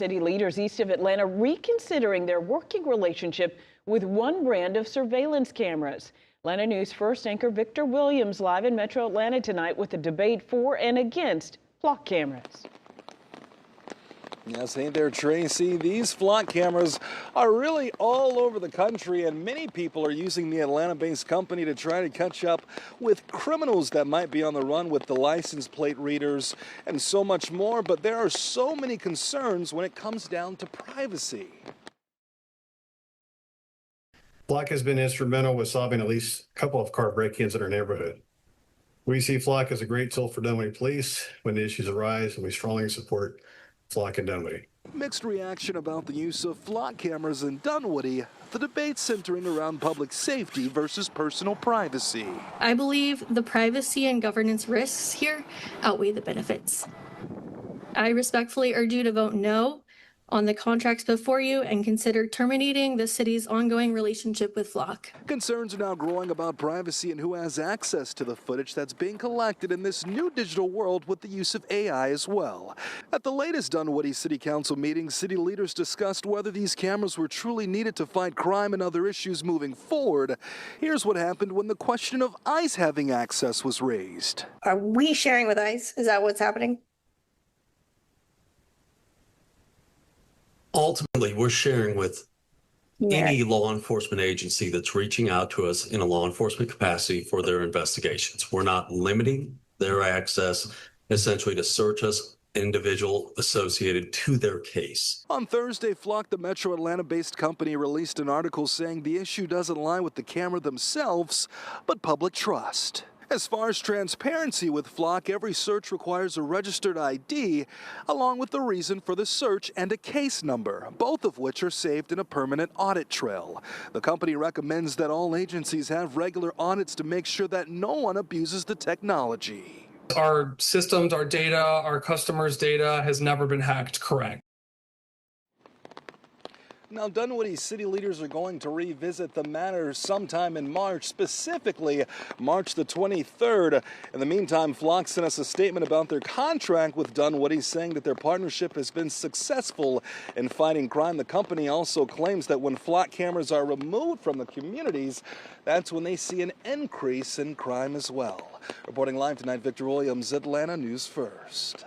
City leaders east of Atlanta reconsidering their working relationship with one brand of surveillance cameras. Atlanta News First anchor Victor Williams live in Metro Atlanta tonight with a debate for and against flock cameras. Yes, hey there, Tracy. These flock cameras are really all over the country, and many people are using the Atlanta-based company to try to catch up with criminals that might be on the run with the license plate readers and so much more. But there are so many concerns when it comes down to privacy. Flock has been instrumental with solving at least a couple of car break-ins in our neighborhood. We see Flock as a great tool for Dunwoody Police when the issues arise, and we strongly support Flock in Dunwoody. Mixed reaction about the use of flock cameras in Dunwoody, the debate centering around public safety versus personal privacy. I believe the privacy and governance risks here outweigh the benefits. I respectfully urge you to vote no on the contracts before you and consider terminating the city's ongoing relationship with Flock. Concerns are now growing about privacy and who has access to the footage that's being collected in this new digital world with the use of AI as well. At the latest Dunwoody City Council meeting, city leaders discussed whether these cameras were truly needed to fight crime and other issues moving forward. Here's what happened when the question of ICE having access was raised. Are we sharing with ICE? Is that what's happening? Ultimately, we're sharing with any law enforcement agency that's reaching out to us in a law enforcement capacity for their investigations. We're not limiting their access essentially to search us individual associated to their case. On Thursday, Flock, the Metro Atlanta-based company, released an article saying the issue doesn't lie with the camera themselves, but public trust. As far as transparency with Flock, every search requires a registered ID, along with the reason for the search and a case number, both of which are saved in a permanent audit trail. The company recommends that all agencies have regular audits to make sure that no one abuses the technology. Our systems, our data, our customers' data has never been hacked, correct? Now, Dunwoody city leaders are going to revisit the matter sometime in March, specifically March the 23rd. In the meantime, Flock sent us a statement about their contract with Dunwoody, saying that their partnership has been successful in fighting crime. The company also claims that when Flock cameras are removed from the communities, that's when they see an increase in crime as well. Reporting live tonight, Victor Williams, Atlanta News First.